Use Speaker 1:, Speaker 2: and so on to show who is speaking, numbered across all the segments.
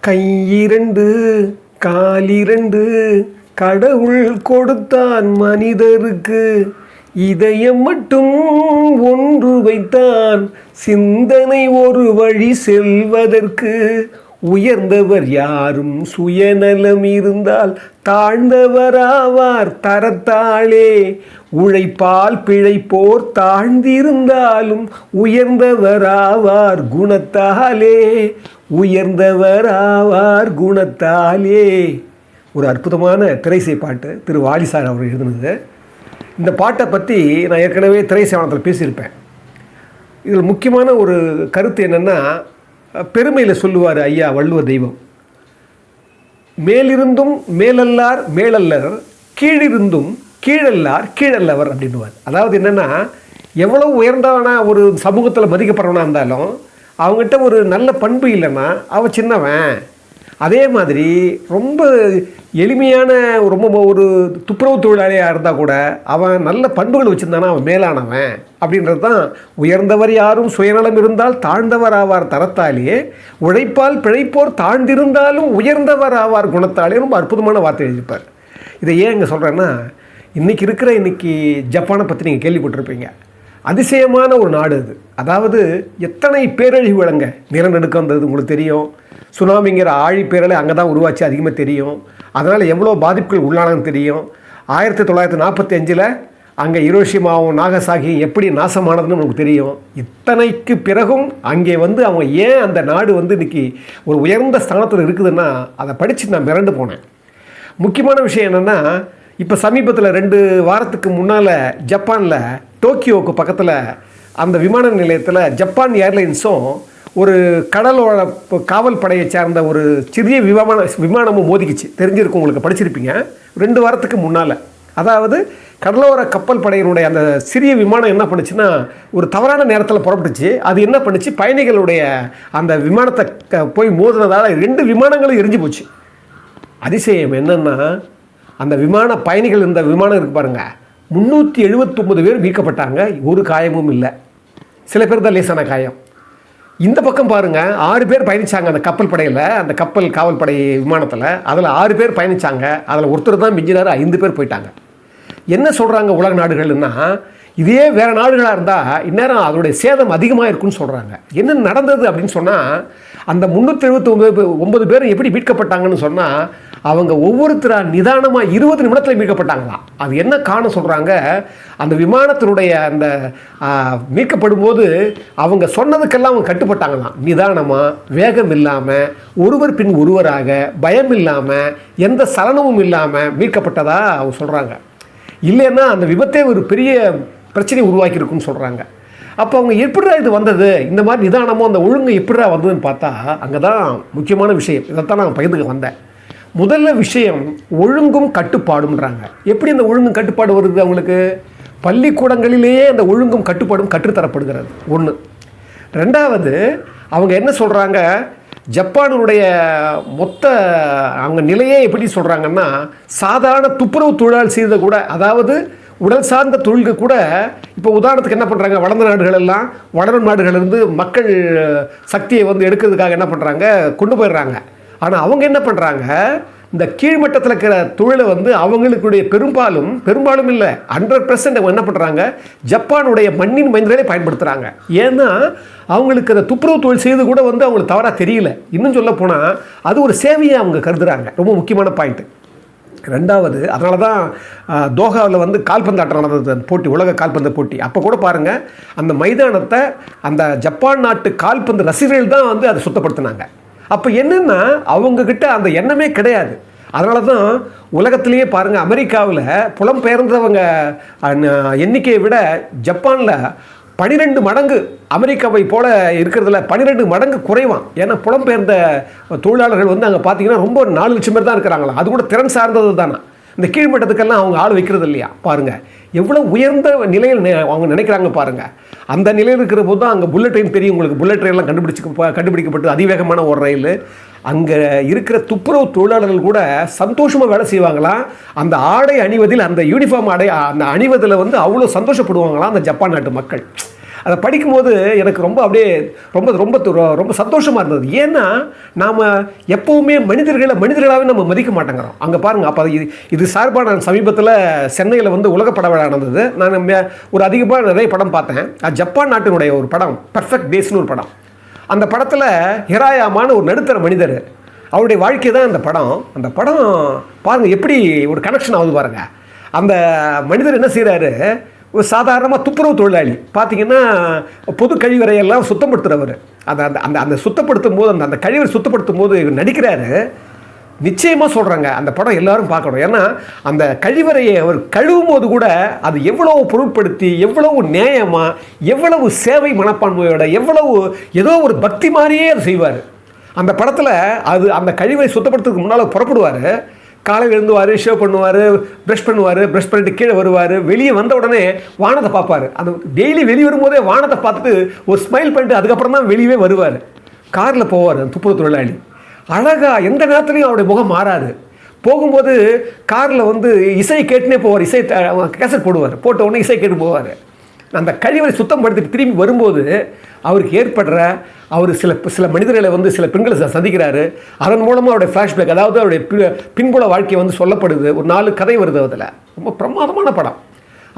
Speaker 1: கையிரண்டு காலிரண்டு கடவுள் கொடுத்தான் மனிதருக்கு, இதயம் மட்டும் ஒன்று வைத்தான் சிந்தனை ஒரு வழி செல்வதற்கு. உயர்ந்தவர் யாரும் சுயநலம் இருந்தால் தாழ்ந்தவராவார் தரத்தாலே. உழைப்பால் பிழைப்போர் தாழ்ந்திருந்தாலும் உயர்ந்தவராவார் குணத்தாலே. உயர்ந்தவராவார் குணத்தாலே. ஒரு அற்புதமான திரைசை பாட்டு திரு வாலிசார் அவர் எழுதுனது. இந்த பாட்டை பற்றி நான் ஏற்கனவே திரைசேவனத்தில் பேசியிருப்பேன். இதில் முக்கியமான ஒரு கருத்து என்னென்னா, பெருமையில் சொல்லுவார் ஐயா வள்ளுவ தெய்வம், மேலிருந்தும் மேலல்லார் மேலல்லர், கீழிருந்தும் கீழல்லார் கீழல்லவர் அப்படின்னுவார். அதாவது என்னென்னா, எவ்வளோ உயர்ந்தவனா ஒரு சமூகத்தில் மதிக்கப்படுறவனா இருந்தாலும் அவங்ககிட்ட ஒரு நல்ல பண்பு இல்லைன்னா அவன் சின்னவன். அதே மாதிரி ரொம்ப எளிமையான ரொம்ப ஒரு துப்புரவு தொழிலாளியாக இருந்தால் கூட அவன் நல்ல பண்புகள் வச்சுருந்தானா அவன் மேலானவன் அப்படின்றது தான். உயர்ந்தவர் யாரும் சுயநலம் இருந்தால் தாழ்ந்தவர் ஆவார் தரத்தாலே. உழைப்பால் பிழைப்போர் தாழ்ந்திருந்தாலும் உயர்ந்தவர் ஆவார் குணத்தாலே. ரொம்ப அற்புதமான வார்த்தை எழுதிப்பார். இதை ஏன் இங்கே சொல்கிறேன்னா, இன்றைக்கி ஜப்பானை பற்றி நீங்கள் கேள்விப்பட்டிருப்பீங்க. அதிசயமான ஒரு நாடு அது. அதாவது எத்தனை பேரழிவு விளங்க, நிலநடுக்கம் வந்தது உங்களுக்கு தெரியும். சுனாமிங்கிற ஆழி பேரலை அங்கே தான் உருவாச்சு, அதிகமாக தெரியும். அதனால் எவ்வளோ பாதிப்புகள் உள்ளானன்னு தெரியும். 1945 அங்கே ஹிரோஷிமாவும் நாகசாகியும் எப்படி நாசமானதுன்னு நமக்கு தெரியும். இத்தனைக்கு பிறகும் அங்கே அவங்க ஏன் அந்த நாடு இன்றைக்கி ஒரு உயர்ந்த ஸ்தானத்தில் இருக்குதுன்னா அதை படித்து நான் மிரண்டு போனேன். முக்கியமான விஷயம் என்னென்னா, இப்போ சமீபத்தில் 2 வாரத்துக்கு முன்னால் ஜப்பானில் டோக்கியோவுக்கு பக்கத்தில் அந்த விமான நிலையத்தில் ஜப்பான் ஏர்லைன்ஸும் ஒரு கடலோர காவல் படையை சேர்ந்த ஒரு சிறிய விமானமும் மோதிக்கிச்சு. தெரிஞ்சிருக்கும், உங்களுக்கு படிச்சிருப்பீங்க. 2 வாரத்துக்கு முன்னால். அதாவது கடலோர கப்பல் படையினுடைய அந்த சிறிய விமானம் என்ன பண்ணுச்சுன்னா, ஒரு தவறான நேரத்தில் புறப்பட்டுச்சு. அது என்ன பண்ணுச்சு, பயணிகளுடைய அந்த விமானத்தை போய் மோதினதால் 2 விமானங்களும் எரிஞ்சு போச்சு. அதிசயம் என்னென்னா, அந்த பயணிகள் இந்த விமானம் இருக்குது பாருங்கள், 379 பேர் மீட்கப்பட்டாங்க. ஒரு காயமும் இல்லை. சில பேர் தான் லேசான காயம். இந்த பக்கம் பாருங்கள், 6 பேர் பயணித்தாங்க அந்த கப்பல் படையில், அந்த கப்பல் காவல் படை விமானத்தில். அதில் 6 பேர் பயணித்தாங்க. அதில் ஒருத்தர் தான் மிஞ்சினார், 5 பேர் போயிட்டாங்க. என்ன சொல்கிறாங்க உலக நாடுகள்னா, இதே வேறு நாடுகளாக இருந்தால் இந்நேரம் அதோடைய சேதம் அதிகமாக இருக்குன்னு சொல்கிறாங்க. என்ன நடந்தது அப்படின்னு சொன்னால், அந்த 379 பேரும் எப்படி மீட்கப்பட்டாங்கன்னு சொன்னால், அவங்க ஒவ்வொருத்தராக நிதானமாக 20 நிமிடத்தில் மீட்கப்பட்டாங்களாம். அது என்ன காரணம் சொல்கிறாங்க, அந்த விமானத்தினுடைய அந்த மீட்கப்படும் போது அவங்க சொன்னதுக்கெல்லாம் அவங்க கட்டுப்பட்டாங்களாம். நிதானமாக, வேகம் இல்லாமல், ஒருவர் பின் ஒருவராக, பயம் இல்லாமல், எந்த சலனமும் இல்லாமல் மீட்கப்பட்டதாக அவங்க சொல்கிறாங்க. இல்லைன்னா அந்த விபத்தே ஒரு பெரிய பிரச்சனையை உருவாக்கியிருக்குன்னு சொல்கிறாங்க. அப்போ அவங்க எப்படிடா இது வந்தது, இந்த மாதிரி நிதானமோ அந்த ஒழுங்கு எப்படிடா வந்ததுன்னு பார்த்தா, அங்கே தான் முக்கியமான விஷயம். இதைத்தான் நான் பகிர்ந்துக்க வந்தேன். முதல்ல விஷயம் ஒழுங்கும் கட்டுப்பாடுன்றாங்க. எப்படி அந்த ஒழுங்கும் கட்டுப்பாடு வருது அவங்களுக்கு? பள்ளிக்கூடங்களிலேயே அந்த ஒழுங்கும் கட்டுப்பாடும் கற்றுத்தரப்படுகிறது. 1. 2வது, அவங்க என்ன சொல்கிறாங்க, ஜப்பானுடைய மொத்த அவங்க நிலையே எப்படி சொல்கிறாங்கன்னா, சாதாரண துப்புரவு தொழிலாளர் செய்த கூட, அதாவது உடல் சார்ந்த தொழில்கள் கூட, இப்போ உதாரணத்துக்கு என்ன பண்ணுறாங்க, வளர்ந்த நாடுகள் எல்லாம் வளரும் நாடுகளிலிருந்து மக்கள் சக்தியை எடுக்கிறதுக்காக என்ன பண்ணுறாங்க, கொண்டு போயிடுறாங்க. ஆனால் அவங்க என்ன பண்ணுறாங்க, இந்த கீழ்மட்டத்தில் இருக்கிற தொழிலை அவங்களுடைய பெரும்பாலும் இல்லை 100% அவங்க என்ன பண்ணுறாங்க, ஜப்பானுடைய மண்ணின் மைந்தர்களே பயன்படுத்துகிறாங்க. ஏன்னா அவங்களுக்கு அந்த துப்புரவு தொழில் செய்து கூட அவங்களுக்கு தவறாக தெரியல. இன்னும் சொல்ல போனால் அது ஒரு சேவையை அவங்க கருதுகிறாங்க. ரொம்ப முக்கியமான பாயிண்ட்டு. 2வது, அதனால தான் தோஹாவில் கால்பந்தாட்டம் நடந்தது, அந்த போட்டி, உலக கால்பந்து போட்டி. அப்போ கூட பாருங்கள், அந்த மைதானத்தை அந்த ஜப்பான் நாட்டு கால்பந்து ரசிகர்கள் தான் அதை சுத்தப்படுத்தினாங்க. அப்போ என்னென்னா அவங்கக்கிட்ட அந்த எண்ணமே கிடையாது. அதனால தான் உலகத்திலேயே பாருங்கள், அமெரிக்காவில் புலம்பெயர்ந்தவங்க எண்ணிக்கையை விட ஜப்பானில் 12 மடங்கு அமெரிக்காவை போல் இருக்கிறதுல 12 மடங்கு குறைவான். ஏன்னா புலம்பெயர்ந்த தொழிலாளர்கள் அங்கே பார்த்தீங்கன்னா ரொம்ப 4 லட்சம் பேர் தான் இருக்கிறாங்களா. அது கூட திறன் சார்ந்தது தானே. இந்த கீழ்மட்டத்துக்கெல்லாம் அவங்க ஆள் வைக்கிறது இல்லையா. பாருங்கள் எவ்வளோ உயர்ந்த நிலையில் அவங்க நினைக்கிறாங்க பாருங்கள். அந்த நிலையில் இருக்கிற போது தான் அங்கே புல்லட் ட்ரெயின் தெரியும் உங்களுக்கு. புல்லட் ட்ரெயின்லாம் கண்டுபிடிக்கப்பட்டு அதிவேகமான ஒரு ரயில். அங்கே இருக்கிற துப்புரவு தொழிலாளர்கள் கூட சந்தோஷமாக வேலை செய்வாங்களாம். அந்த ஆடை அணிவதில், அந்த யூனிஃபார்ம் ஆடை அந்த அணிவதில் அவ்வளோ சந்தோஷப்படுவாங்களாம் அந்த ஜப்பான் நாட்டு மக்கள். அதை படிக்கும்போது எனக்கு ரொம்ப அப்படியே ரொம்ப ரொம்ப ரொம்ப சந்தோஷமாக இருந்தது. ஏன்னா நாம் எப்போவுமே மனிதர்களாகவே நம்ம மதிக்க மாட்டேங்கிறோம். அங்கே பாருங்கள், அப்போ இது சார்பாக நான் சமீபத்தில் சென்னையில் வந்து உலக பட விழா நடந்தது. நான் ஒரு அதிகமாக நிறைய படம் பார்த்தேன். ஜப்பான் நாட்டினுடைய ஒரு படம் பெர்ஃபெக்ட் டேஸ்னு ஒரு படம். அந்த படத்தில் ஹிராயாமான்னு ஒரு நடுத்தர மனிதர், அவருடைய வாழ்க்கை தான் அந்த படம். அந்த படம் பாருங்கள் எப்படி ஒரு கனெக்ஷன் ஆகுது பாருங்கள். அந்த மனிதர் என்ன செய்கிறாரு, ஒரு சாதாரணமாக துப்புரவு தொழிலாளி பார்த்தீங்கன்னா பொது கழிவறையெல்லாம் சுத்தப்படுத்துகிறவர். அந்த அந்த அந்த அந்த சுத்தப்படுத்தும் போது அந்த கழிவறை சுத்தப்படுத்தும் போது இவர் நடிக்கிறாரு. நிச்சயமாக சொல்கிறாங்க, அந்த படம் எல்லோரும் பார்க்கணும். ஏன்னா அந்த கழிவறையை அவர் கழுவும் போது கூட அது எவ்வளவு பொருட்படுத்தி, எவ்வளவு நியாயமாக, எவ்வளவு சேவை மனப்பான்மையோட, எவ்வளவு ஏதோ ஒரு பக்தி மாதிரியே அதை செய்வார். அந்த படத்தில் அது அந்த கழிவறை சுத்தப்படுத்துறதுக்கு முன்னால் புறப்படுவார். காலையில் எழுந்துவார், ஷேவ் பண்ணுவார், ப்ரஷ் பண்ணுவார், ப்ரஷ் பண்ணிட்டு கீழே வருவார். வெளியே வந்த உடனே வானத்தை பார்ப்பார். அந்த டெய்லி வெளியே வரும்போதே வானத்தை பார்த்துட்டு ஒரு ஸ்மைல் பண்ணிட்டு அதுக்கப்புறம் தான் வெளியே வருவார். காரில் போவார் துப்புரவு தொழிலாளி. அழகாக எந்த நேரத்துலையும் அவருடைய முகம் மாறாது. போகும்போது காரில் வந்து இசை கேட்டுனே போவார். இசை கேசட் போடுவார். போட்ட உடனே இசை கேட்டு போவார். அந்த கழிவறை சுத்தம் படுத்திட்டு திரும்பி வரும்போது அவருக்கு ஏற்படுற அவர் சில மனிதர்களை வந்து சில பெண்களை சந்திக்கிறாரு. அதன் மூலமாக அவருடைய ஃப்ளாஷ்பேக், அதாவது அவருடைய பின்புல வாழ்க்கை வந்து சொல்லப்படுது. ஒரு 4 கதை வருது. அதில் ரொம்ப பிரமாதமான படம்.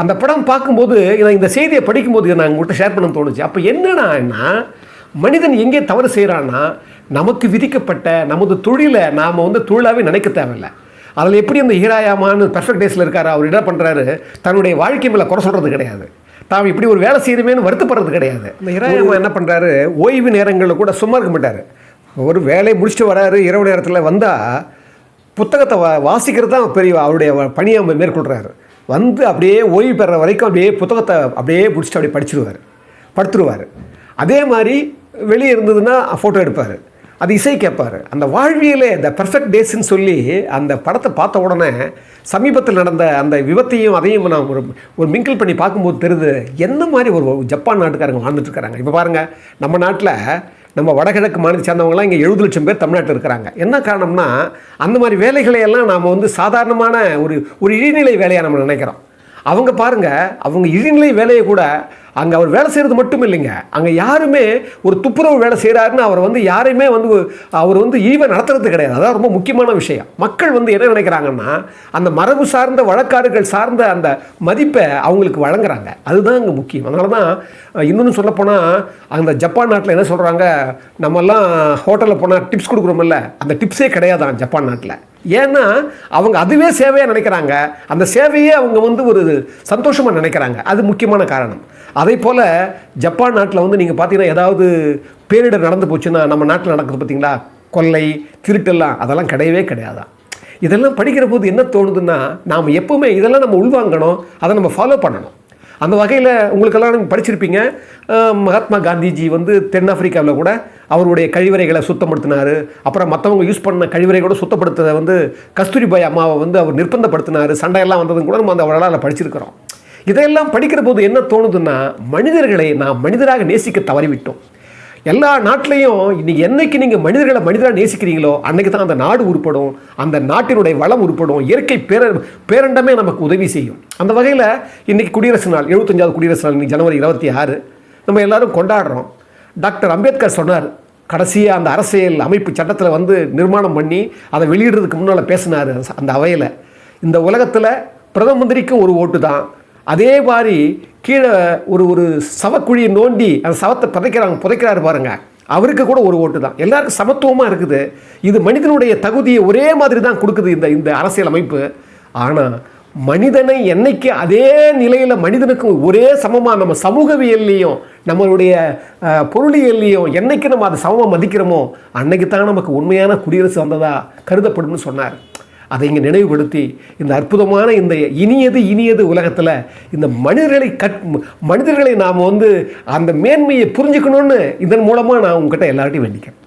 Speaker 1: அந்த படம் பார்க்கும்போது இந்த செய்தியை படிக்கும்போது நான் உங்கள்கிட்ட ஷேர் பண்ண தோணுச்சு. அப்போ என்னன்னா மனிதன் எங்கே தவறு செய்கிறான்னா, நமக்கு விதிக்கப்பட்ட நமது தொழிலை நாம் வந்து தொழிலாகவே நினைக்க தேவையில்லை. அதில் எப்படி அந்த ஹிராயாமான்னு பெர்ஃபெக்ட் டேஸில் இருக்காரு, அவர் என்ன பண்ணுறாரு, தன்னுடைய வாழ்க்கை மேலே குறை சொல்கிறது கிடையாது. தான் இப்படி ஒரு வேலை செய்யணுமேனு வருத்தப்படுறது கிடையாது. இந்த ஹிராயாமா என்ன பண்ணுறாரு, ஓய்வு நேரங்களில் கூட சும்மா இருக்க மாட்டார். ஒரு வேலையை முடிச்சுட்டு வராரு, இரவு நேரத்தில் வந்தால் புத்தகத்தை வாசிக்கிறது தான் பெரிய அவருடைய பணியை மேற்கொள்கிறாரு. வந்து அப்படியே ஓய்வு பெற வரைக்கும் அப்படியே புத்தகத்தை அப்படியே பிடிச்சிட்டு அப்படியே படுத்துருவார். அதே மாதிரி வெளியே இருந்ததுன்னா ஃபோட்டோ எடுப்பார், அது இசை கேட்பார். அந்த வாழ்வியலே த பெர்ஃபெக்ட் டேஸ்ன்னு சொல்லி அந்த படத்தை பார்த்த உடனே சமீபத்தில் நடந்த அந்த விபத்தையும் அதையும் நான் ஒரு மிங்கிள் பண்ணி பார்க்கும்போது தெரியுது என்ன மாதிரி ஒரு ஜப்பான் நாட்டுக்காரங்க வாழ்ந்துட்டுருக்காங்க. இப்போ பாருங்கள், நம்ம நாட்டில் நம்ம வடகிழக்கு மாநிலத்தை சேர்ந்தவங்களாம் இங்கே 70 லட்சம் பேர் தமிழ்நாட்டில் இருக்கிறாங்க. என்ன காரணம்னா அந்த மாதிரி வேலைகளையெல்லாம் நாம் வந்து சாதாரணமான ஒரு இழிநிலை வேலையாக நம்ம நினைக்கிறோம். அவங்க பாருங்கள், அவங்க இழிநிலை வேலையை கூட அங்கே அவர் வேலை செய்கிறது மட்டும் இல்லைங்க, அங்கே யாருமே ஒரு துப்புரவு வேலை செய்கிறாருன்னு அவர் வந்து யாரையுமே வந்து அவர் வந்து ஈவன் நடத்துறது கிடையாது. அதான் ரொம்ப முக்கியமான விஷயம். மக்கள் வந்து என்ன நினைக்கிறாங்கன்னா, அந்த மரபு சார்ந்த வழக்காடுகள் சார்ந்த அந்த மதிப்பை அவங்களுக்கு வழங்குறாங்க. அதுதான் அங்கே முக்கியம். அதனால தான் இன்னொன்று சொல்லப்போனால் அந்த ஜப்பான் நாட்டில் என்ன சொல்கிறாங்க, நம்மெல்லாம் ஹோட்டலில் போனால் டிப்ஸ் கொடுக்குறோமில்ல, அந்த டிப்ஸே கிடையாதான் ஜப்பான் நாட்டில். ஏன்னா அவங்க அதுவே சேவையாக நினைக்கிறாங்க. அந்த சேவையே அவங்க வந்து ஒரு சந்தோஷமாக நினைக்கிறாங்க. அது முக்கியமான காரணம். அதே போல் ஜப்பான் நாட்டில் வந்து நீங்கள் பார்த்தீங்கன்னா ஏதாவது பேரிடர் நடந்து போச்சுன்னா நம்ம நாட்டில் நடக்குது பார்த்தீங்களா, கொள்ளை திருட்டெல்லாம், அதெல்லாம் கிடையவே கிடையாதான். இதெல்லாம் படிக்கிற போது என்ன தோணுதுன்னா, நாம் எப்போவுமே இதெல்லாம் நம்ம உள்வாங்கணும், அதை நம்ம ஃபாலோ பண்ணணும். அந்த வகையில் உங்களுக்கெல்லாம் நீங்கள் படிச்சிருப்பீங்க, மகாத்மா காந்திஜி வந்து தென்னாப்பிரிக்காவில் கூட அவருடைய கழிவறைகளை சுத்தப்படுத்தினார். அப்புறம் மற்றவங்க யூஸ் பண்ண கழிவறைகளோட சுத்தப்படுத்துறதை வந்து கஸ்தூரிபாய் அம்மாவை வந்து அவர் நிர்பந்தப்படுத்தினார். சண்டையெல்லாம் வந்ததுன்னு கூட நம்ம அந்த வரலாறு படிச்சிருக்கிறோம். இதையெல்லாம் படிக்கிற போது என்ன தோணுதுன்னா, மனிதர்களை நாம் மனிதராக நேசிக்க தவறிவிட்டோம். எல்லா நாட்டிலையும் இன்றைக்கி என்றைக்கு நீங்கள் மனிதராக நேசிக்கிறீங்களோ அன்றைக்கு தான் அந்த நாடு உருப்படும், அந்த நாட்டினுடைய வளம் உருப்படும், இயற்கை பேரண்டமே நமக்கு உதவி செய்யும். அந்த வகையில் இன்றைக்கி குடியரசு நாள், 75வது குடியரசு நாள், இன்றைக்கி ஜனவரி 26 நம்ம எல்லோரும் கொண்டாடுறோம். டாக்டர் அம்பேத்கர் சொன்னார், கடைசியாக அந்த அரசியல் அமைப்பு சட்டத்தில் வந்து நிர்மாணம் பண்ணி அதை வெளியிடுறதுக்கு முன்னால் பேசினார் அந்த அவையில், இந்த உலகத்தில் பிரதம மந்திரிக்கும் ஒரு ஓட்டு தான், அதே மாதிரி கீழே ஒரு சவக்குழியை நோண்டி அந்த சவத்தை புதைக்கிறாரு பாருங்க, அவருக்கு கூட ஒரு ஓட்டு தான். எல்லாருக்கும் சமத்துவமாக இருக்குது. இது மனிதனுடைய தகுதியை ஒரே மாதிரி தான் கொடுக்குது இந்த அரசியல் அமைப்பு. ஆனால் மனிதனை என்னைக்கு அதே நிலையில் மனிதனுக்கும் ஒரே சமமாக நம்ம சமூகவியல்லையும் நம்மளுடைய பொருளியல்லையும் என்னைக்கு நம்ம அதை சமமாக மதிக்கிறோமோ அன்னைக்கு தான் நமக்கு உண்மையான குடியரசு வந்ததாக கருதப்படும்னு சொன்னார். அதை இங்கே நினைவுபடுத்தி இந்த அற்புதமான இந்த இனியது உலகத்தில் இந்த மனிதர்களை நாம் வந்து அந்த மேன்மையை புரிஞ்சுக்கணும்னு இதன் மூலமாக நான் உங்ககிட்ட எல்லார்ட்டையும் வேண்டிக்கிறேன்.